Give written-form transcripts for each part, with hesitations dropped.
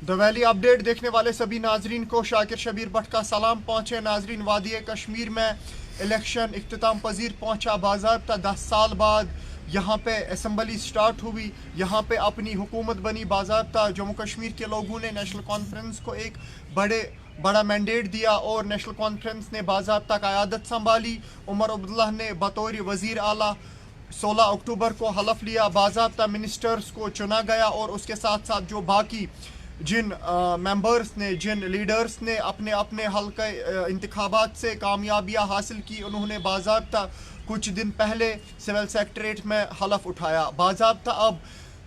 The valley update देखने वाले सभी नाजरीन को शाकिर शबीर भट्ट का सलाम पहुँचे। नाजरीन, वादी कश्मीर में इलेक्शन इख्तिताम पजीर पहुँचा। बाज़ाब्ता 10 साल बाद यहाँ पे असम्बली स्टार्ट हुई, यहाँ पे अपनी हुकूमत बनी। बाज़ाब्ता जम्मू कश्मीर के लोगों ने नेशनल कॉन्फ्रेंस को एक बड़ा मैंडेट दिया और नेशनल कॉन्फ्रेंस ने बाज़ाब्ता क़यादत संभाली। उमर अब्दुल्ला ने बतौर वज़ीर आला 16 अक्टूबर को हलफ लिया। बाज़ाब्ता मिनिस्टर्स को चुना गया और उसके साथ साथ जो बाकी जिन मेंबर्स ने, जिन लीडर्स ने अपने अपने हल्के इंतखाबात से कामयाबियाँ हासिल की, उन्होंने बाज़ाब्ता कुछ दिन पहले सिविल सेक्रेटरीट में हलफ उठाया। बाज़ाब्ता अब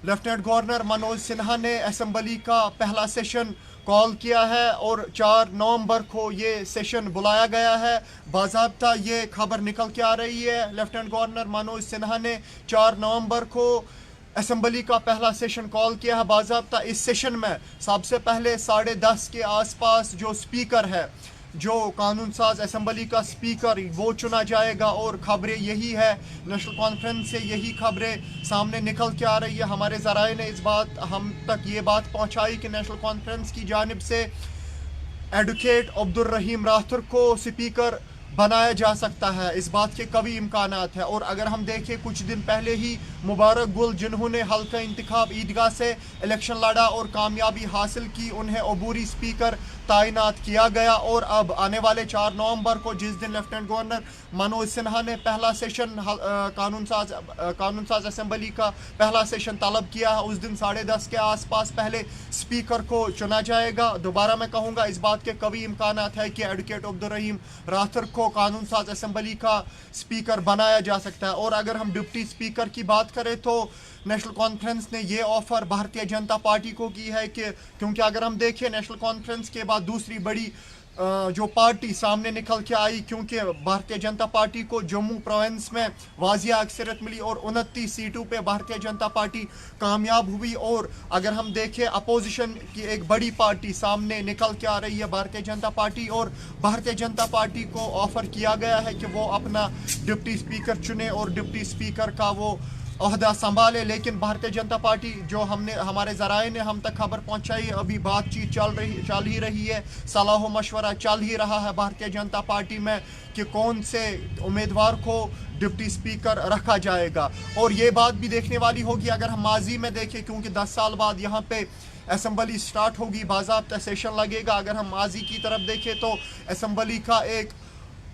लेफ्टिनेंट गवर्नर मनोज सिन्हा ने असम्बली का पहला सेशन कॉल किया है और 4 नवंबर को ये सेशन बुलाया गया है। बाज़ाब्ता ये खबर निकल के आ रही है, लेफ्टिनेंट गवर्नर मनोज सिन्हा ने 4 नवंबर को असम्बली का पहला सेशन कॉल किया है। बाज़ाब्ता इस सेशन में सबसे पहले 10:30 के आसपास जो स्पीकर है, जो कानून साज असम्बली का स्पीकर, वो चुना जाएगा। और खबरें यही है, नेशनल कॉन्फ्रेंस से यही खबरें सामने निकल के आ रही है। हमारे ज़राए ने हम तक ये बात पहुंचाई कि नेशनल कॉन्फ्रेंस की जानिब से एडवोकेट अब्दुल रहीम राठौर को स्पीकर बनाया जा सकता है, इस बात के कभी इम्कानात है। और अगर हम देखें, कुछ दिन पहले ही मुबारक गुल, जिन्होंने हल्का इंतखाब ईदगाह से इलेक्शन लड़ा और कामयाबी हासिल की, उन्हें अबूरी स्पीकर तैनात किया गया। और अब आने वाले 4 नवंबर को, जिस दिन लेफ्टिनेंट गवर्नर मनोज सिन्हा ने पहला सेशन कानून साज असम्बली का पहला सेशन तलब किया है, उस दिन 10:30 के आसपास पहले स्पीकर को चुना जाएगा। दोबारा मैं कहूँगा, इस बात के कभी इम्कानात है कि एडवोकेट अब्दुल रहीम राठौर को कानून साज असम्बली का स्पीकर बनाया जा सकता है। और अगर हम डिप्टी स्पीकर की बात करें तो नेशनल कॉन्फ्रेंस ने ये ऑफर भारतीय जनता पार्टी को की है कि, क्योंकि अगर हम देखें नेशनल कॉन्फ्रेंस के बाद दूसरी बड़ी जो पार्टी सामने निकल के आई, क्योंकि भारतीय जनता पार्टी को जम्मू प्रोविंस में वाजिया अक्सरियत मिली और 29 सीटों पे भारतीय जनता पार्टी कामयाब हुई। और अगर हम देखें, अपोजिशन की एक बड़ी पार्टी सामने निकल के आ रही है, भारतीय जनता पार्टी, और भारतीय जनता पार्टी को ऑफर किया गया है कि वो अपना डिप्टी स्पीकर चुने और डिप्टी स्पीकर का वो ओहदा संभाले। लेकिन भारतीय जनता पार्टी, जो हमारे ज़राए ने हम तक खबर पहुंचाई, अभी बातचीत चल ही रही है, सलाह मशवरा चल ही रहा है भारतीय जनता पार्टी में कि कौन से उम्मीदवार को डिप्टी स्पीकर रखा जाएगा। और ये बात भी देखने वाली होगी, अगर हम माजी में देखें, क्योंकि 10 साल बाद यहाँ पे असम्बली स्टार्ट होगी, बाज़ाब्ता सेशन लगेगा। अगर हम माजी की तरफ देखें तो असम्बली का एक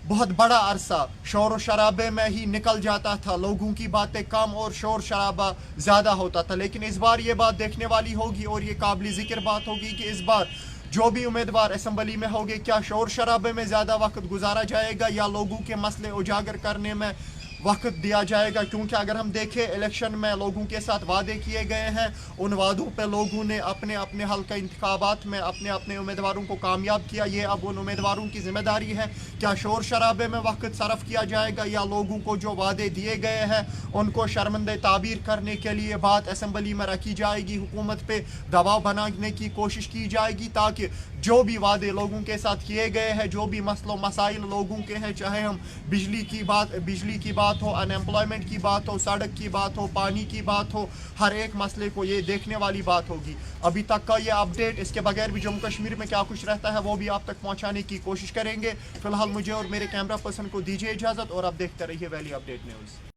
बहुत बड़ा अरसा शोर और शराबे में ही निकल जाता था, लोगों की बातें कम और शोर शराबा ज़्यादा होता था। लेकिन इस बार ये बात देखने वाली होगी और ये काबिल ज़िक्र बात होगी कि इस बार जो भी उम्मीदवार असम्बली में होंगे, क्या शोर शराबे में ज़्यादा वक्त गुजारा जाएगा या लोगों के मसले उजागर करने में वक्त दिया जाएगा। क्योंकि अगर हम देखें, इलेक्शन में लोगों के साथ वादे किए गए हैं, उन वादों पे लोगों ने अपने अपने हल्का इंतखाबात में अपने अपने उम्मीदवारों को कामयाब किया। ये अब उन उम्मीदवारों की जिम्मेदारी है, क्या शोर शराबे में वक्त सरफ किया जाएगा या लोगों को जो वादे दिए गए हैं उनको शर्मिंदा ताबीर करने के लिए बात असम्बली में रखी जाएगी, हुकूमत पे दबाव बनाने की कोशिश की जाएगी, ताकि जो भी वादे लोगों के साथ किए गए हैं, जो भी मसलों मसाइल लोगों के हैं, चाहे हम बिजली की बात हो, अनएम्प्लॉयमेंट की बात हो, सड़क की बात हो, पानी की बात हो, हर एक मसले को ये देखने वाली बात होगी। अभी तक का ये अपडेट, इसके बगैर भी जम्मू कश्मीर में क्या कुछ रहता है वो भी आप तक पहुंचाने की कोशिश करेंगे। फिलहाल मुझे और मेरे कैमरा पर्सन को दीजिए इजाज़त और आप देखते रहिए वैली अपडेट न्यूज़।